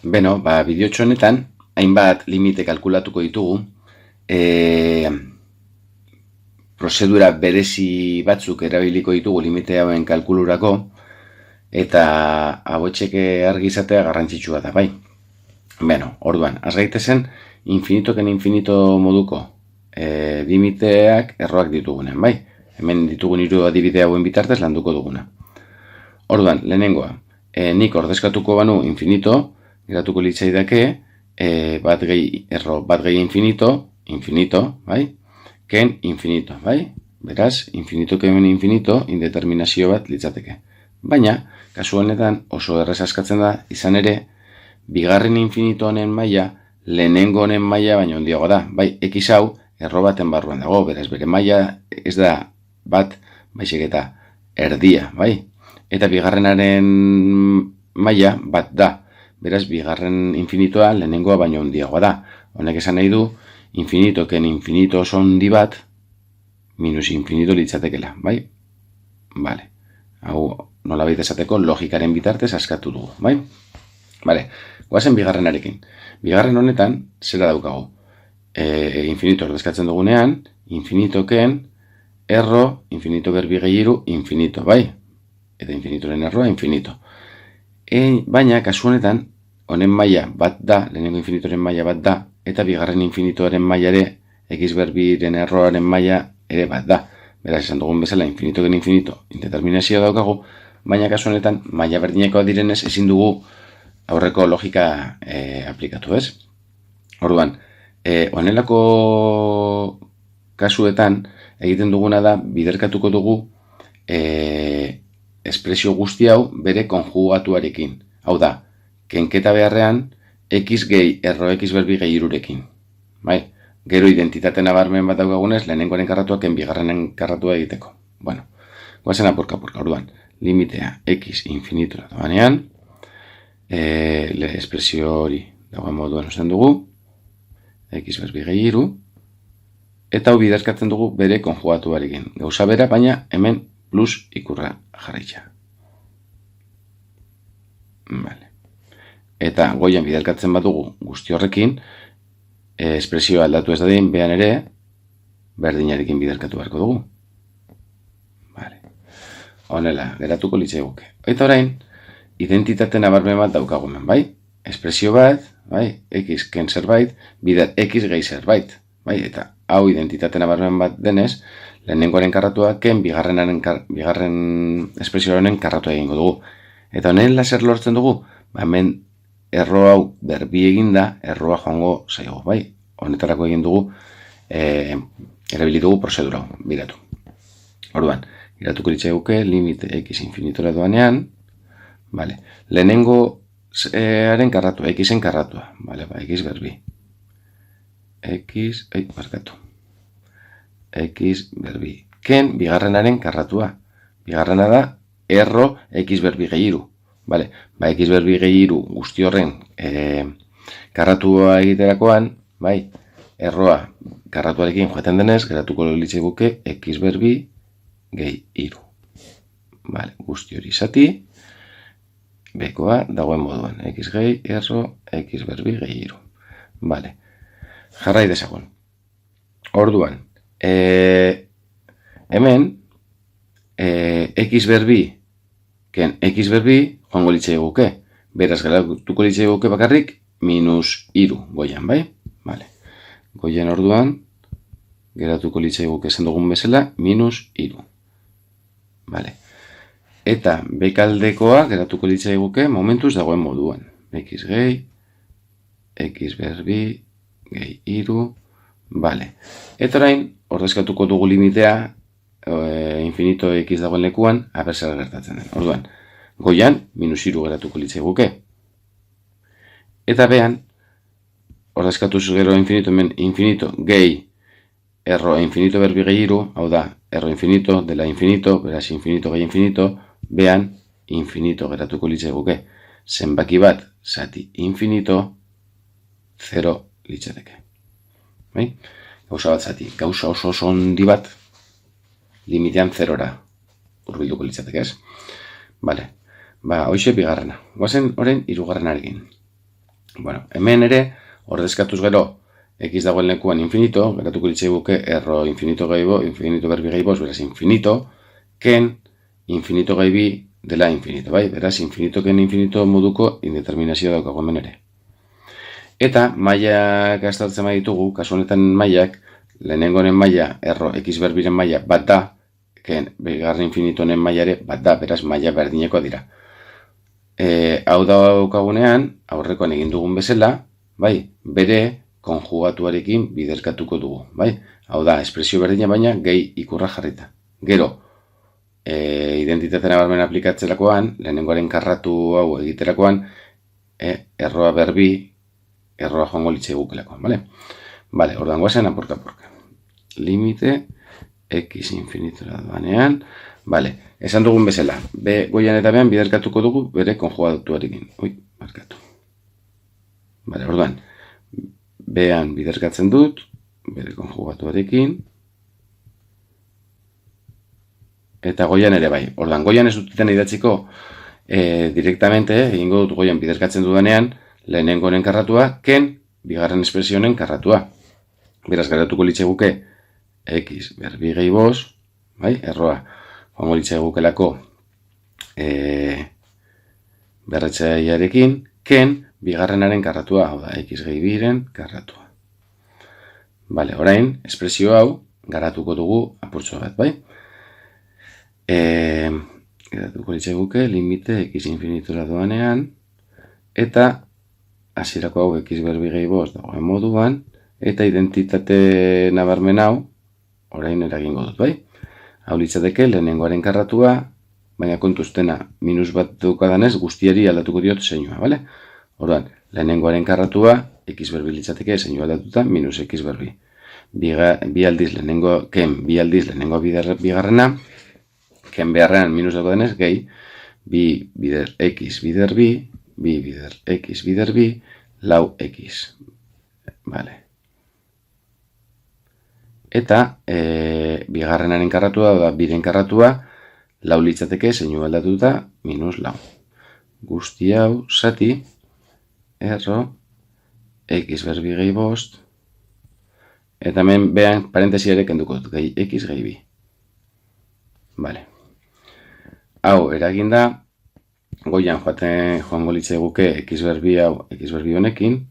Beno, bideotxo honetan, hainbat limite kalkulatuko ditugu, prozedura berezi batzuk erabiliko ditugu limite hauen kalkulurako, eta hauetxek argi izatea garrantzitsua da, bai. Beno, orduan, az gaitezen, infinitoken infinito moduko limiteak erroak ditugunen, bai. Hemen ditugun hiru adibide hauen bitartez landuko duguna. Orduan, lehenengoa, nik ordezkatuko banu infinito, geratuko litzaidake, bat gehi infinito, bai? Ken infinito, bai? Beraz, infinito ken infinito indeterminazio bat litzateke. Baina, kasu honetan oso errez askatzen da, izan ere, bigarren infinito honen maila, lehenengo honen maila baino handiago da. Bai, x hau erro baten barruan dago, beraz, bere maila ez da bat, baizik eta erdia, bai? Eta bigarrenaren maila bat da. Beraz, bigarren infinitoa lehenengoa baino handiagoa da. Honek esan nahi du, infinitoken infinito oso handi bat, minus infinito litzatekela, bai? Bale. Hau, nola baita esateko, logikaren bitartez askatu dugu, bai? Bale, guazen bigarrenarekin. Bigarren honetan, zera daukagu. Infinito ordezkatzen dugunean, infinitoken erro, infinito berbi gehi hiru, infinito, bai? Eta infinitoren erroa, infinito. Baina, kasu honetan, honen maila bat da, lehenengo infinitoren maila bat da, eta bigarren infinitoaren maila ere, x berbiren erroaren maila ere bat da. Beraz, esan dugun bezala, infinitoken infinito indeterminazioa daukagu, baina kasu honetan, maila berdinekoa direnez, ezin dugu aurreko logika aplikatu, ez? Orduan, honelako kasuetan, egiten duguna da, biderkatuko dugu espresio guzti hau bere konjugatuarekin. Hau da, kenketa beharrean, x gehi erro x berbi gehi hirurekin. Bai? Gero identitate nabarmen bat daukagunez, lehenengoaren karratua ken bigarrenen karratua egiteko. Bueno, guazen apurka, orduan, limitea x infinitora doanean, espresio hori dagoen moduan usten dugu, x berbi gehi hiru, eta hau biderkatzen dugu bere konjugatuarekin. Gauza bera, baina hemen plus ikurra jarraitza. Vale. Eta goian biderkatzen badugu guzti horrekin, espresioa aldatu ez dadin, behan ere, berdinarekin biderkatu beharko dugu. Vale. Honela, geratuko litzaiguke. Eta orain, identitate nabarmen bat daukagumen, bai? Espresio bat, bai? X ken zerbait, bider x gehi zerbait, bai? Eta hau identitate nabarmen bat denez, lehenengoaren karratua ken bigarren espresioaren karratua egingo dugu. Eta honen laser lortzen dugu, hemen erro hau berbi eginda, erroa joango zaigu, bai? Honetarako egin dugu, erabili dugu prozedura, biratu. Orduan, iratuko litzaiguke, limite x infinitora doanean, vale. Lehenengo haren karratua, xen karratua, vale, x berbi. X berbi. Ken bigarrenaren karratua. Bigarrena da, erro x berbi gehi hiru. Vale, x berbi gehi hiru guzti horren karratua egiterakoan, bai, erroa karratuarekin joaten denez, geratuko litzaiguke x berbi gehi hiru. Vale, guzti hori zati, bekoa dagoen moduan, x gehi erro x berbi gehi hiru. Vale, jarrai dezagun. Orduan, hemen, x berbi, ken x berbi, joango litzaiguke. Beraz, geratuko litzaiguke bakarrik, minus hiru goian, bai? Vale. Goian orduan, geratuko litzaiguke esan dugun bezala, minus hiru. Vale. Eta bekaldekoa geratuko litzaiguke momentuz dagoen moduan. X gehi, x berbi, gehi hiru, vale. Eta orain, ordezkatuko dugu limitea, infinito x dagoen lekuan, aber zer gertatzen den. Orduan, goian, minus hiru geratuko litzaiguke. Eta behan, ordezkatuz gero infinito gehi erro infinito berbi gehi hiru, hau da, erro infinito dela infinito, beraz infinito gehi infinito, behan infinito geratuko litzaiguke. Zenbaki bat, zati infinito, 0 litzateke. Bai? Gauza bat zati, gauza oso handi bat, limitean 0ra hurbilduko litzateke, ez? Bale, hoxe bigarrena. Guazen orain hirugarrenarekin. Bueno, hemen ere, ordezkatuz gero, x dagoen lekuan infinito, geratuko litzaiguke erro infinito berbi gehi bost, beraz infinito, ken infinito gehi bi dela infinito, bai? Beraz, infinito ken infinito moduko indeterminazioa daukago hemen ere. Eta mailak aztertzen baditugu, kasu honetan mailak, lehenengoren maila, erro x berbiren maila bat da, ken bigarren infinitonen maila ere bat da, beraz maila berdinekoa dira. Hau daukagunean, aurrekoan egin dugun bezala, bai, bere konjugatuarekin biderkatuko dugu, bai? Hau da, espresio berdina baina gehi ikurra jarrita. Gero, identitate nabarmen aplikatzerakoan, lehenengoaren karratu hau egiterakoan, erroa berbi, erroa joango litzaigukelakoan, bale? Bale, ordan guazen apurka-apurka. Limite, x infinitora doanean, bale, esan dugun bezala, b goian eta bean biderkatuko dugu bere konjugatuarekin. Markatu. Bale, orduan, bean biderkatzen dut, bere konjugatuarekin, eta goian ere bai. Orduan, goian ez duteten idatziko direktamente, egingo dut goian biderkatzen dudanean, lehenengoren karratua, ken bigarren espresionen karratua. Beraz, geratuko litzaiguke x berbi gehi bost, bai, erroa, joango litzaigukelako berretzaiarekin, ken bigarrenaren karratua, hau da, x gehi biren karratua. Bale, orain, espresio hau garatuko dugu apurtxo bat, bai? Geratuko litzaiguke limite x infinitura doanean, eta hasierako hau x berbi gehi bost dagoen moduan, eta identitate nabarmen hau, orain eragingo dut, bai? Hau litzateke lehenengoaren karratua, baina kontuztena minus bat dukadanez guztiari aldatuko diot zeinua, bale? Orduan, lehenengoaren karratua, x berbi litzateke zeinu aldatuta, minus x berbi. Bi aldiz lehenengo bigarrena, ken beharrean minus daukadanez, gehi, bi bider x bider bi, bi bider x bider bi, lau x. Vale. Eta bigarrenaren karratua, da biren karratua, lau litzateke zeinu aldatuta, minus lau. Guzti hau, zati, erro, x berbi gehi bost, eta hemen behan parentesiare kenduko dut, gehi x gehi bi. Vale. Hau, eraginda, goian joango litzaiguke x berbi hau, x berbi honekin,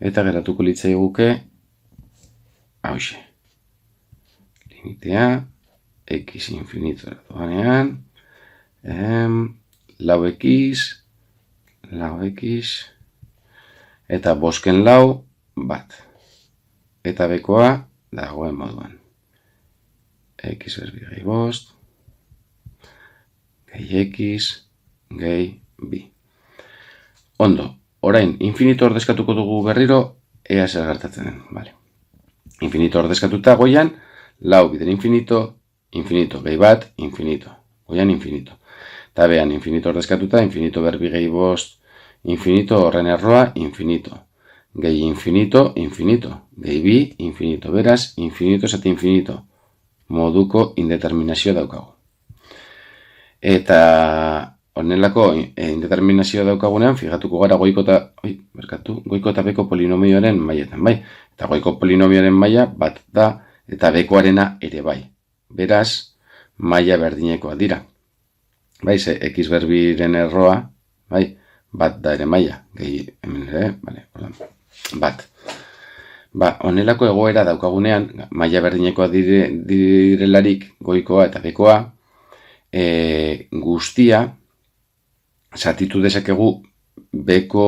eta geratuko litzaiguke hauxe. Limitea, x infinitora doanean, lau x, eta bosken lau, bat. Eta bekoa dagoen moduan. X berbi gehi bost, gehi x, gehi bi. Ondo, orain, infinito ordezkatuko dugu berriro, ea zer gertatzen den, vale. Infinito ordezkatuta goian, lau bider infinito, gehi bat, infinito. Goian infinito. Eta behan, infinito ordezkatuta, infinito berbi gehi bost, infinito horren erroa, infinito. Gehi infinito, gehi bi, infinito. Beraz, infinito zati infinito. Moduko indeterminazioa daukagu. Eta honelako indeterminazioa daukagunean, fijatuko gara goiko eta beko polinomioaren mailetan, bai? Eta goiko polinomioaren maila bat da, eta bekoarena ere bai. Beraz, maila berdinekoa dira. Bai, ze x berbiren erroa, bai, bat da ere maila. Gehi, hemen ere, bale, bat. Ba, honelako egoera daukagunean, maila berdinekoa direlarik goikoa eta bekoa, guztia, zatitu dezakegu beko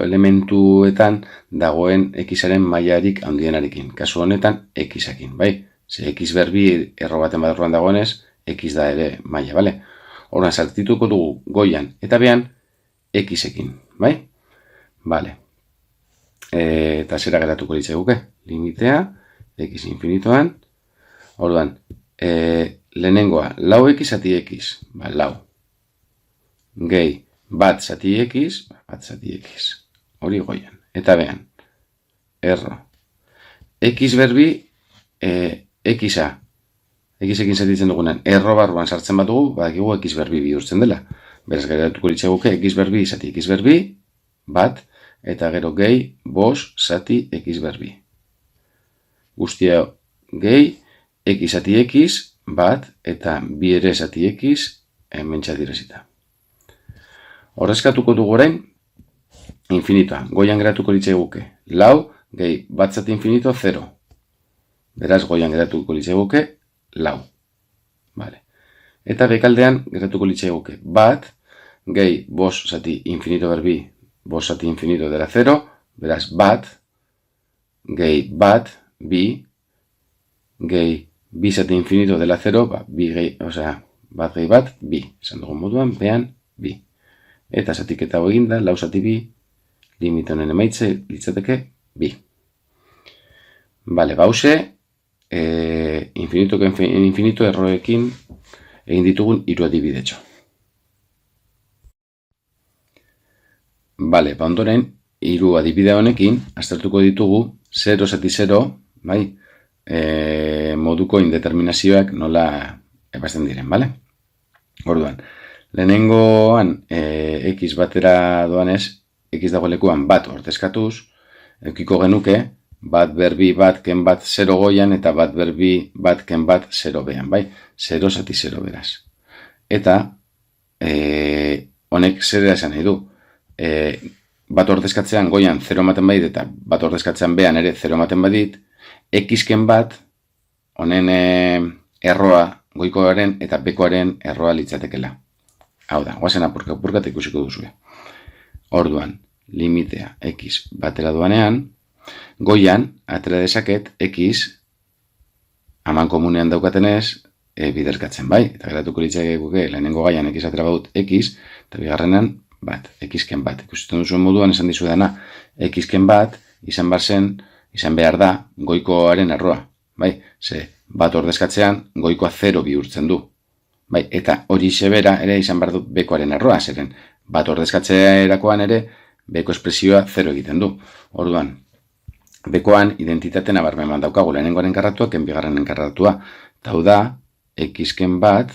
elementuetan dagoen xaren mailarik handienarekin. Kasu honetan, x-ekin, bai? Ze x berbi erro baten barruan dagoenez, x da ere maila, bale? Horren, zatituko dugu goian eta behan x-ekin, bai? Bale. Eta zera geratuko litzaiguke. Limitea, x infinitoan. Orduan, lehenengoa, lau x zati x, ba, lau. Gehi, bat zati x, hori goian. Eta behan, erro. X berbi, x-a. X-ekin zatitzen dugunen, erro barruan sartzen bat dugu, badakigu x berbi bihurtzen dela. Beraz, geratuko litzaiguke x berbi zati x berbi, bat, eta gero gehi, bos zati x berbi. Guztia gehi, x zati x, bat, eta bi ere zati x, mentxa direzita. Horrezkatuko dugu orain, infinitoa. Goian geratuko litzaiguke. Lau, gehi, bat zati infinito, 0. Beraz, goian geratuko litzaiguke, lau. Vale. Eta bekaldean geratuko litzaiguke. Bat, gehi, bos zati infinito berbi, bos zati infinito dela 0. Beraz, bat, gehi, bat, bi, gehi, bi zati infinito dela 0, bi gehi, bat gehi bat, bi. Esan dugun moduan, behan, bi. Eta zatiketa hau eginda, lau zati bi, limite honen emaitze litzateke bi. Bale, bause, infinito erroekin egin ditugun hiru adibidetxo. Bale, ondoren, hiru adibide honekin, aztertuko ditugu 0 zati 0, bai, moduko indeterminazioak nola ebazten diren, bale? Orduan, lehenengoan x batera doanez, x dago lekuan bat ordezkatuz, eukiko genuke, bat berbi bat ken bat 0 goian, eta bat berbi bat ken bat 0 behan, bai? 0 zati 0 beraz. Eta, honek zer esan nahi du. Bat ordezkatzean goian 0 ematen badit, eta bat ordezkatzean behan ere 0 ematen badit, x ken bat, honen erroa goikoaren eta bekoaren erroa litzatekela. Hau da, guazen apurka ikusiko duzue. Orduan, limitea x batera doanean, goian, atera dezaket, x aman komunean daukatenez, biderkatzen bai. Eta geratuko litzaiguke, lehenengo gaian x atera badut x, eta bigarrenan bat, x-ken bat. Ikusten duzuen moduan esan dizu dena, x-ken bat izan behar da goikoaren erroa. Bai, ze bat ordezkatzean goikoa 0 bihurtzen du. Bai, eta hori sebera ere izan behar du bekoaren erroa, zeren bat ordezkatzerakoan ere beko espresioa 0 egiten du. Orduan, bekoan identitate nabarmen daukagu lehenengoaren karratua, ken bigarrenen karratua. Eta hau da, x-ken bat,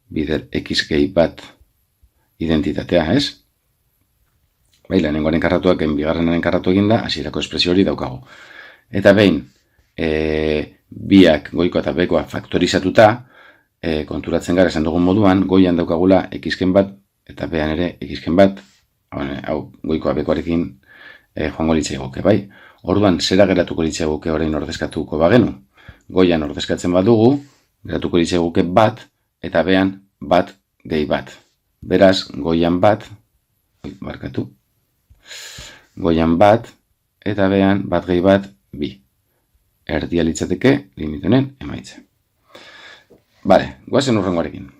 bider x-gehi bat identitatea, ez? Bai, lehenengoaren karratua, ken bigarrenen karratu eginda, hasierako espresio hori daukagu. Eta behin, biak goikoa eta bekoa faktorizatuta, konturatzen gara esan dugun moduan, goian daukagula x-ken bat, eta behan ere x-ken bat, hau goikoa bekoarekin joango litzaigoke, bai? Orduan, zera geratuko litzaigoke orain ordezkatuko bagenu. Goian ordezkatzen badugu, geratuko litzaigoke bat, eta behan bat gehi bat. Beraz, goian bat, goian bat, eta behan bat gehi bat, bi. Erdia litzateke limitonen emaitze. Bale, guazen urrengoarekin.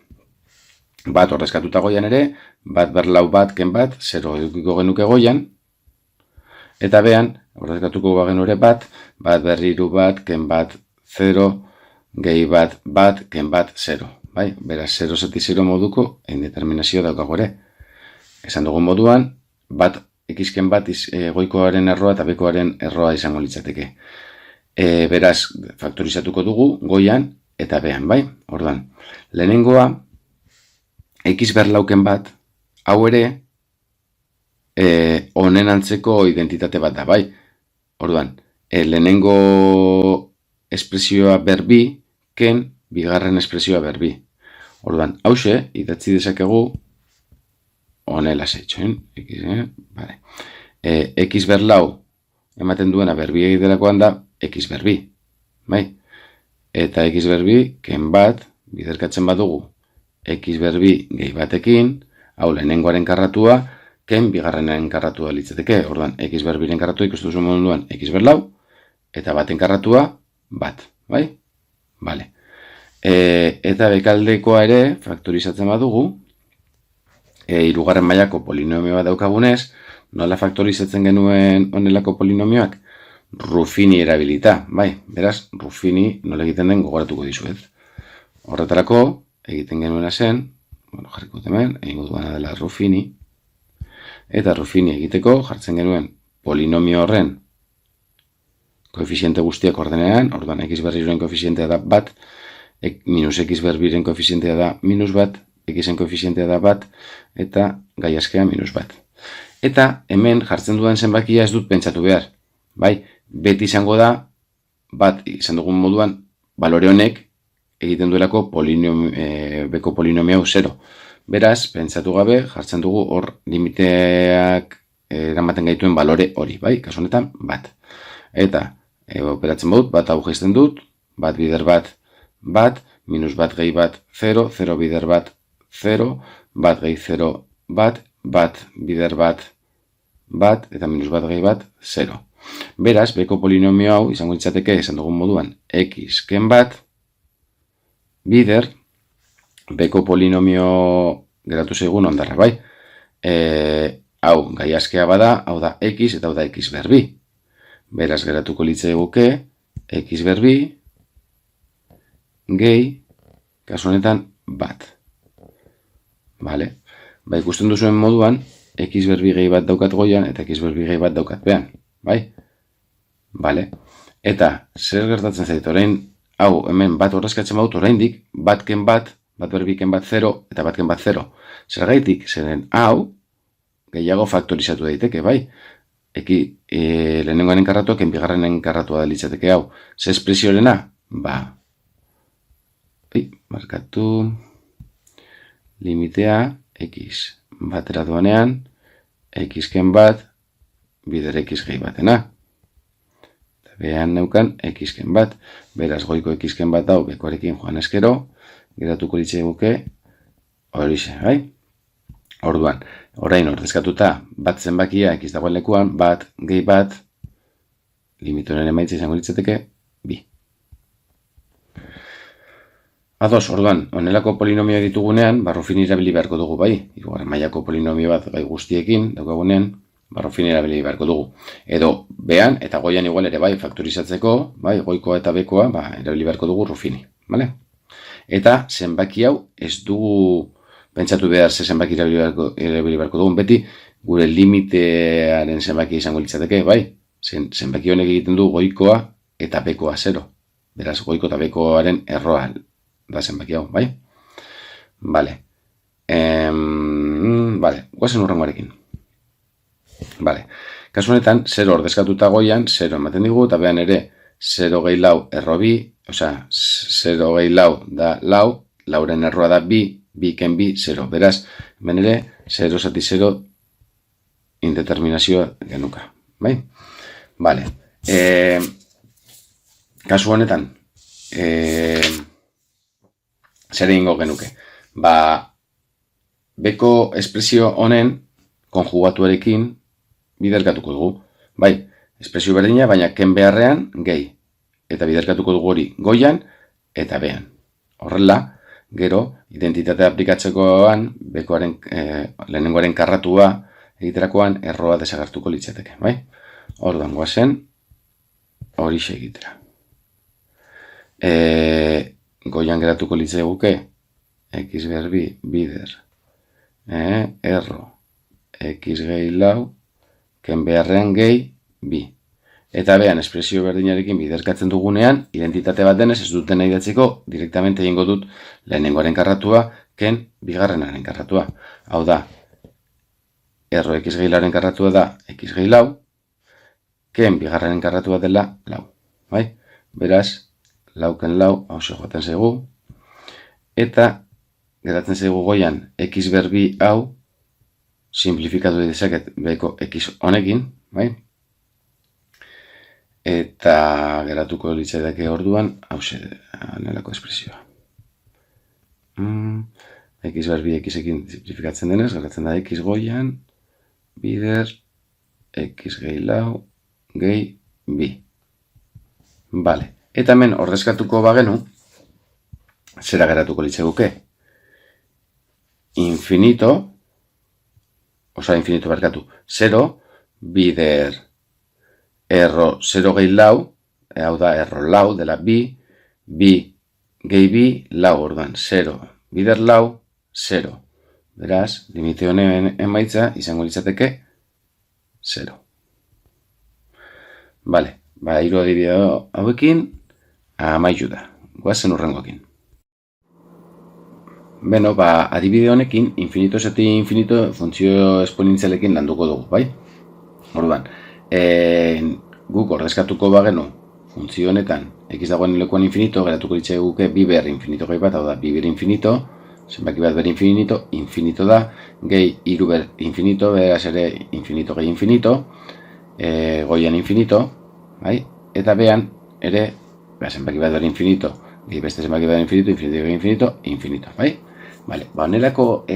Bat ordezkatuta goian ere, bat berlau bat ken bat, 0 edukiko genuke goian, eta behan, ordezkatuko bagenu ere bat berriru bat ken bat 0, gehi bat ken bat 0. Bai, beraz 0 zati 0 moduko indeterminazio daukago ere. Esan dugun moduan, bat x-ken bat goikoaren erroa eta bekoaren erroa izango litzateke. Beraz, faktorizatuko dugu goian eta behan, bai? Orduan, lehenengoa, x berlauken bat, hau ere, honen antzeko identitate bat da, bai? Orduan, lehenengo espresioa berbi, ken bigarren espresioa berbi. Orduan, hause, idatzi dezakegu, honela zeitxoen, x berlau, ematen duena berbi egiterakoan da, x berbi, bai? Eta x berbi, ken bat, biderkatzen badugu, x berbi gehi batekin, hau lehenengoaren karratua, ken bigarrenen karratua litzateke. Orduan, x berbiren karratua ikustu zuen moduan x berlau, eta baten karratua, bat, bai? Bale. Eta bekaldekoa ere, faktorizatzen badugu, hirugarren mailako polinomioa daukagunez, nola faktorizatzen genuen honelako polinomioak? Ruffini erabilita, bai, beraz, Ruffini nola egiten den gogoratuko dizuet. Horretarako, egiten genuena zen, jarriko hemen, egingo duana dela Ruffini, eta Ruffini egiteko jartzen genuen polinomio horren koefiziente guztiak ordenean, orduan x berriren koefizientea da bat, minus x berbiren koefizientea da minus bat, xen koefizientea da bat, eta gai askea minus bat. Eta hemen jartzen dudan zenbakia ez dut pentsatu behar. Bai, beti izango da, bat izan dugun moduan, balore honek egiten duelako beko polinomio hau 0. Beraz, pentsatu gabe, jartzen dugu hor limiteak eramaten gaituen balore hori, bai, kasu honetan, bat. Eta, operatzen badut, bat hau jaisten dut, bat bider bat, minus bat gehi bat, 0, 0 bider bat, 0, bat gehi 0, bat bider bat, eta minus bat gehi bat, 0. Beraz, beko polinomio hau, izango litzateke, esan dugun moduan, x ken bat, bider, beko polinomio geratu zaigun ondarra, bai? Hau, gai askea bada, hau da x eta hau da x berbi. Beraz, geratuko litzaiguke, x berbi, gehi, kasu honetan, bat. Vale? Ba, ikusten duzuen moduan, x berbi gehi bat daukat goian, eta x berbi gehi bat daukat behan. Bai? Vale? Eta, zer gertatzen zait, orain, hau, hemen bat horrezkatzen badut, oraindik, bat berbi ken bat 0, eta bat ken bat 0. Zergaitik, zeren hau, gehiago faktorizatu daiteke, bai? Lehenengoaren karratuak, bigarrenen karratua da litzateke hau. Ze espresiorena? Ba, markatu, limitea, x batera doanean, x ken bat, bider x gehi batena. Eta behan neukan, x ken bat. Beraz, goiko x ken bat hau, bekoarekin joan eskero, geratuko litzaiguke, horixe, bai? Orduan, orain ordezkatuta bat zenbakia x dagoen lekuan, bat, gehi bat, limitoren emaitza izango litzateke, bi. Ados, orduan, honelako polinomioa ditugunean, barrufin erabili beharko dugu, bai? Hirugarren mailako polinomio bat gai guztiekin, daukagunean, barrufin erabili beharko dugu. Edo, behan eta goian igual ere bai, faktorizatzeko, bai, goikoa eta bekoa, erabili beharko dugu rufini, bale? Eta, zenbaki hau, ez dugu pentsatu behar ze zenbaki erabili beharko dugun, beti gure limitearen zenbaki izango litzateke, bai? Zenbaki honek egiten du goikoa eta bekoa 0. Beraz, goiko eta bekoaren erroa da zenbaki hau, bai? Bale. Guazen urrengoarekin. Bale. Kasu honetan, 0 ordezkatuta goian, 0 ematen digu, eta behan ere 0 gehi lau erro bi, osea, 0 gehi lau da lau, lauren erroa da bi, bi ken bi, 0. Beraz, hemen ere, 0 zati 0 indeterminazioa genuka. Bai? Bale. Kasu honetan, zer egingo genuke? Beko espresio honen konjugatuarekin biderkatuko dugu. Bai, espresio berdina, baina ken beharrean gehi. Eta biderkatuko dugu hori goian eta behan. Horrela, gero, identitatea aplikatzekoan, bekoaren lehenengoaren karratua egiterakoan erroa desagertuko litzateke, bai? Orduan, guazen, horixe egitera. Goian geratuko litzaiguke, x berbi, bider, erro, x gehi lau, ken beharrean gehi, bi. Eta behan, espresio berdinarekin biderkatzen dugunean, identitate bat denez ez duten nahi datzeko, direktamente egingo dut lehenengoaren karratua, ken bigarrenaren karratua. Hau da, erro x gehi lauren karratua da x gehi lau, ken bigarrenen karratua dela lau. Bai? Beraz, lauken lau, hau joaten zaigu, eta geratzen zaigu goian x berbi hau, simplifikatu dezaket beko x honekin, bai? Eta geratuko litzaidake orduan, hauxe, nelako espresioa. X berbi x-ekin simplifikatzen denez, geratzen da x goian, bider, x gehi lau, gehi bi. Bale, eta hemen ordezkatuko bagenu, zera geratuko litzaiguke? Infinito barkatu, 0, bider, erro 0 gehi lau, hau da erro lau dela bi, bi gehi bi, lau orduan, 0, bider lau, 0. Beraz, limite honen emaitza izango litzateke 0. Bale, hiru adibide hauekin amaitu da. Guazen urrengoekin. Beno, adibide honekin, infinito zati infinito funtzio esponentzialekin landuko dugu, bai? Orduan, guk ordezkatuko bagenu funtzio honetan x dagoen lekuan infinito, geratuko ditzai guke bi ber infinito gehi bat, hau da, bi ber infinito, zenbaki bat ber infinito, infinito da, gehi iru ber infinito, beraz ere infinito gehi infinito, goian infinito, bai? Eta behan ere, zenbaki bat ber infinito, gehi beste zenbaki bat infinito, infinito gehi infinito, infinito, bai? Vale, honelako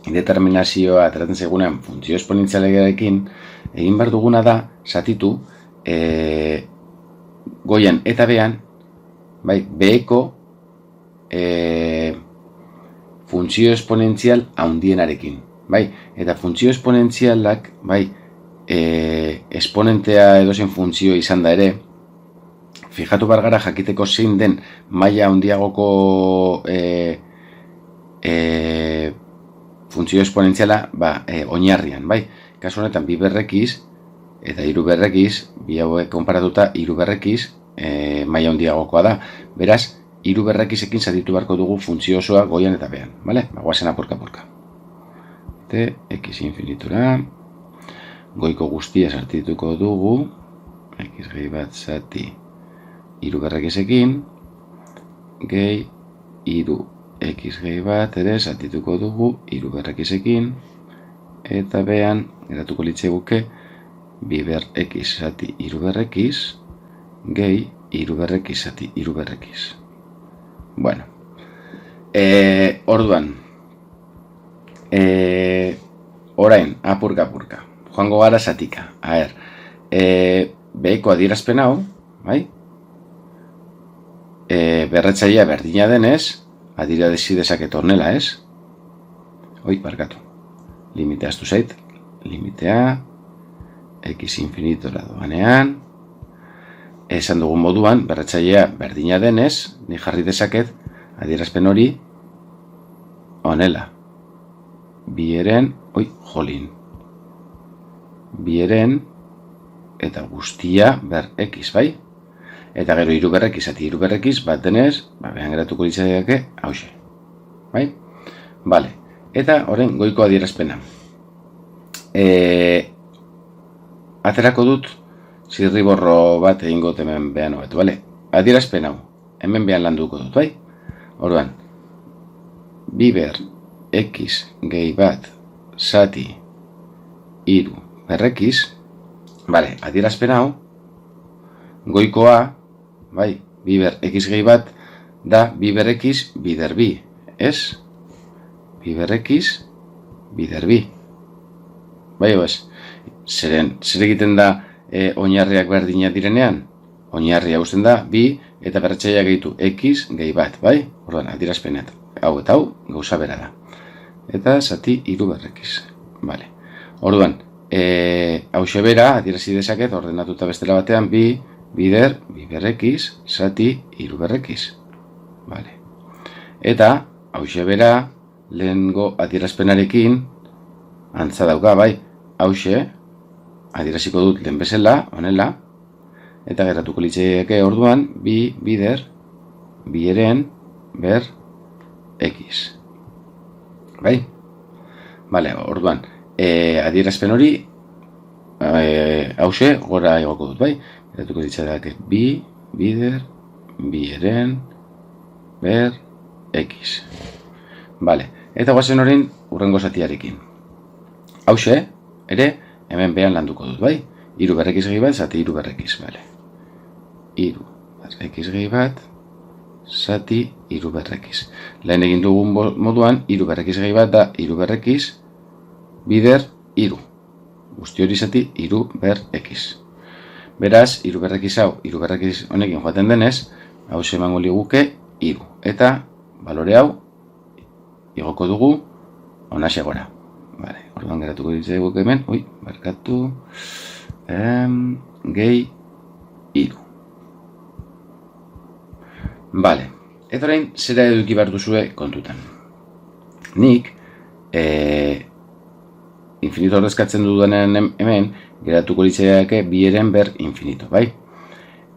indeterminazioa ateratzen zaigunean funtzio esponentzialearekin egin behar duguna da zatitu goian eta behan bai, beheko funtzio esponentzial handienarekin, bai? Eta funtzio esponentzialak bai, esponentea edozein funtzio izan da ere, fijatu behar gara jakiteko zein den maila handiagoko funtzio esponentziala oinarrian, bai? Kasu honetan bi berrekiz eta hiru berrekiz, bi hauek konparatuta hiru berrekiz maila handiagokoa da. Beraz, hiru berrekizekin zatitu beharko dugu funtzio osoa goian eta behan, bale? Goazen apurka-apurka. X infinitura, goiko guztia sartituko dugu, x gehi bat zati hiru berrekizekin, gehi hiru x gehi bat ere zatituko dugu hiru berrekizekin, eta behan geratuko litzaiguke bi ber x zati hiru berrekiz, gehi hiru berrekiz zati hiru berrekiz. Bueno, orduan, orain, apurka-apurka, joango gara zatika. Beheko adierazpen hau, bai? Berretzailea berdina denez, adierazi dezaket honela, ez? Barkatu. Limitea aztu zait. Limitea x infinitora doanean. Esan dugun moduan, berretzailea berdina denez, ni jarri dezaket adierazpen hori honela. Bieren, bieren eta guztia ber x, bai? Eta gero hiru berrekiz zati hiru berrekiz bat denez, behan geratuko litzaiake hauxe. Bai? Bale. Eta orain goiko adierazpena. Aterako dut zirriborro bat egingo hemen behan hobetu, bale? Adierazpen hau, hemen behan landuko dut, bai? Orduan, bi ber x gehi bat zati hiru berrekiz, bale, adierazpen hau, goikoa, bai, bi ber x gehi bat da bi ber x bider bi, ez? Bi ber x bider bi. Bai, ez? Zer egiten da oinarriak berdinak direnean? Oinarria uzten da bi eta berretzailea gehitu x gehi bat, bai? Orduan, adierazpenet, hau eta hau gauza bera da. Eta zati hiru berrekiz. Vale. Orduan, hauxe bera, adierazi dezaket, ordenatuta bestela batean, bider, bi berrekiz, zati hiru berrekiz. Vale. Eta, hauxe bera, lehengo adierazpenarekin, antza dauka, bai, hauxe, adieraziko dut lehen bezala, honela, eta geratuko litzaieke orduan, bider, bieren, ber, x. Bai? Bale, orduan, adierazpen hori, hauxe, gora egoko dut, bai? Geratuko litzaieke bider, bieren, ber, x. Bale, eta guazen horien urrengo zatiarekin. Hauxe, ere, hemen behan landuko dut, bai? Hiru berrekiz gehi bat, zati hiru berrekiz, bale. Hiru berrekiz gehi bat, zati hiru berrekiz. Lehen egin dugun moduan, hiru berrekiz gehi bat da hiru berrekiz, bider hiru. Guzti hori zati hiru berrekiz. Beraz, hiru berrekiz hau, hiru berrekiz honekin joaten denez, hau emango liguke hiru. Eta, balore hau, igoko dugu, honaxe gora. Vale, orduan geratuko ditzaigu hemen, barkatu, gehi hiru. Vale, eta orain zera eduki behar duzue kontutan. Nik, infinito ordezkatzen dudanen hemen, geratuko ditzaiake bieren ber infinito, bai?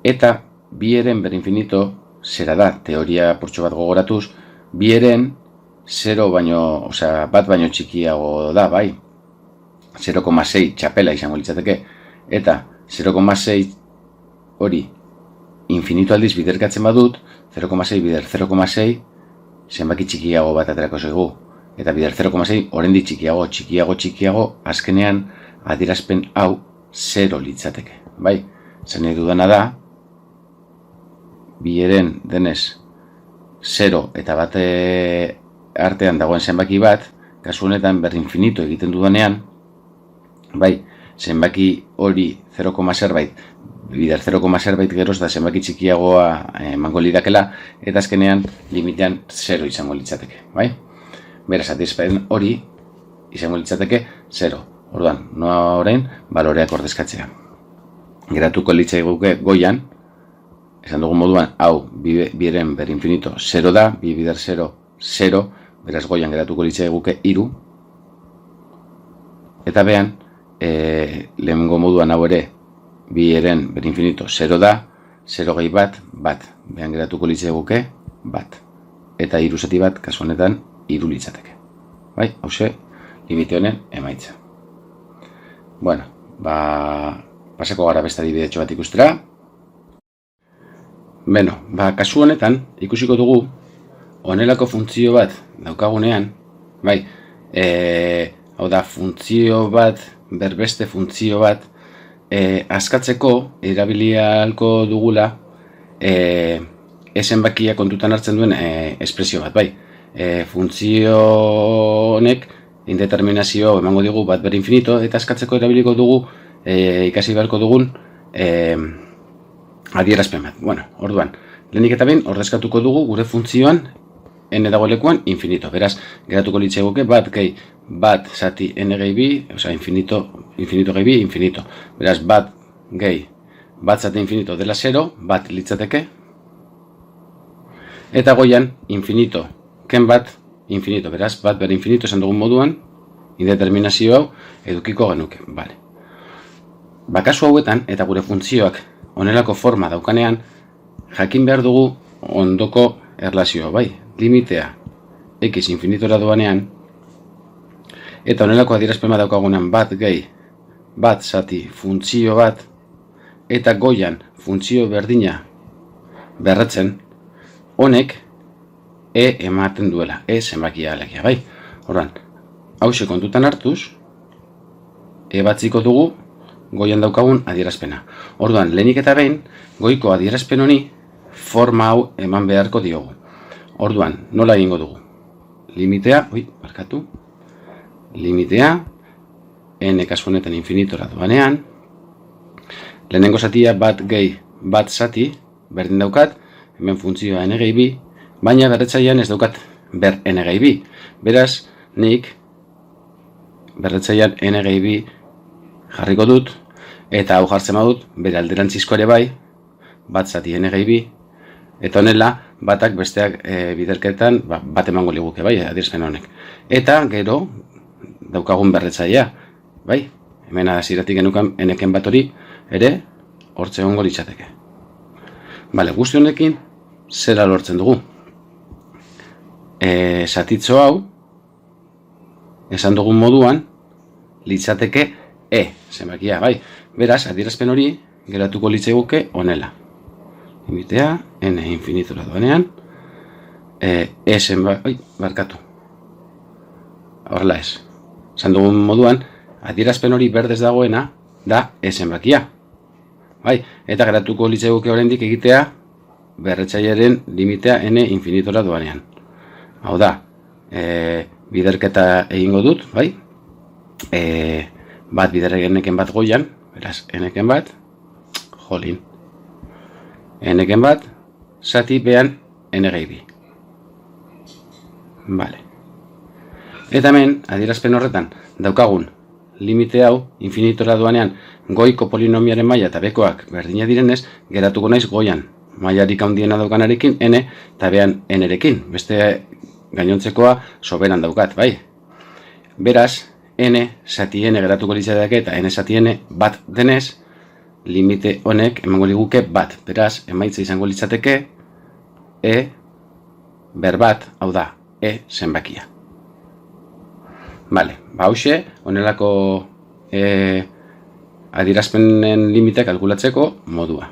Eta bieren ber infinito zera da, teoria portxo bat gogoratuz, bieren 0 baino, osea, bat baino txikiago da, bai. 0,6 txapela izango litzateke. Eta 0,6 hori infinito aldiz biderkatzen badut, 0,6 bider 0,6 zenbaki txikiago bat aterako zaigu. Eta bider 0,6 oraindik txikiago, azkenean adierazpen hau 0 litzateke. Bai, zen nahi dudana da, bieren denez 0 eta bat artean dagoen zenbaki bat, kasu honetan ber infinito egiten dudanean, bai, zenbaki hori 0, zerbait, bider 0, zerbait geroz da zenbaki txikiagoa emango lidakela, eta azkenean limitean 0 izango litzateke, bai? Beraz, adierazpen hori izango litzateke 0. Orduan, noa orain, baloreak ordezkatzea. Geratuko litzaiguke goian, esan dugun moduan, hau, bieren ber infinito 0 da, bi bider 0, 0, beraz goian geratuko litzaiguke 3, eta behan, lehenengo moduan hau ere, bieren ber infinito 0 da, 0 gehi bat, bat, behan geratuko litzaiguke bat, eta 3 zati bat, kasu honetan, 3 litzateke. Bai, hauxe, limite honen emaitza. Bueno, pasako gara beste adibidetxo bat ikustera. Beno, kasu honetan ikusiko dugu honelako funtzio bat daukagunean, bai, hau da, funtzio bat, berbeste funtzio bat, askatzeko erabilialko dugula zenbakia kontutan hartzen duen espresio bat, bai. Funtzio honek indeterminazio emango digu bat ber infinito, eta askatzeko erabiliko dugu ikasi beharko dugun adierazpen bat. Bueno, orduan, lehenik eta behin ordezkatuko dugu gure funtzioan n dago lekuan infinito. Beraz, geratuko litzaiguke bat gehi bat zati n gehi bi, osea, infinito gehi bi, infinito. Beraz, bat gehi bat zati infinito dela 0, bat litzateke, eta goian infinito ken bat infinito. Beraz, bat ber infinito esan dugun moduan, indeterminazio hau edukiko genuke. Vale. Kasu hauetan, eta gure funtzioak honelako forma daukanean, jakin behar dugu ondoko erlazioa, bai, limitea x infinitora doanean, eta honelako adierazpena daukagunean bat gehi bat zati funtzio bat, eta goian funtzio berdina berretzen, honek ematen duela, zenbakia alegia, bai. Horran, hause kontutan hartuz, batziko dugu goian daukagun adierazpena. Orduan, lehenik eta behin, goiko adierazpen honi forma hau eman beharko diogu. Orduan, nola egingo dugu? Limitea, limitea, n kasu honetan infinitora doanean, lehenengo zatia bat gehi bat zati, berdin daukat, hemen funtzioa n gehi bi, baina berretzailean ez daukat ber n gehi bi. Beraz, nik berretzailean n gehi bi jarriko dut, eta hau jartzen badut, bere alderantzizko ere bai, bat zati n gehi bi, eta honela, batak besteak biderketan bat emango liguke, bai, adierazpen honek. Eta gero, daukagun berretzailea, bai, hemen hasieratik genukan n-ken bat hori, ere, hortze egongo litzateke. Bale, guzti honekin, zera lortzen dugu. Zatitzo hau, esan dugun moduan, litzateke zenbakia, bai. Beraz, adierazpen hori, geratuko litzaiguke honela. Limitea, n infinitora doanean, barkatu. Horrela ez. Esan dugun moduan, adierazpen hori berdez dagoena, da zenbakia. Bai, eta geratuko litzaiguke oraindik egitea, berretzaileren limitea n infinitora doanean. Hau da, biderketa egingo dut, bai? Bat biderreken bat goian, beraz, n-ken bat, jolin. N-ken bat, zati behan n gehi bi. Vale. Eta hemen, adierazpen horretan, daukagun limite hau, infinitora doanean, goiko polinomiaren maila eta bekoak berdina direnez, geratuko naiz goian. Mailarik handiena daukanarekin, n, eta behan n-rekin. Beste gainontzekoa soberan daukat, bai? Beraz, n zati n geratuko litzateke eta n zati n bat denez, limite honek emango liguke bat. Beraz, emaitza izango litzateke berbat, hau da, zenbakia. Bale, hauxe, honelako adierazpenen limite kalkulatzeko modua.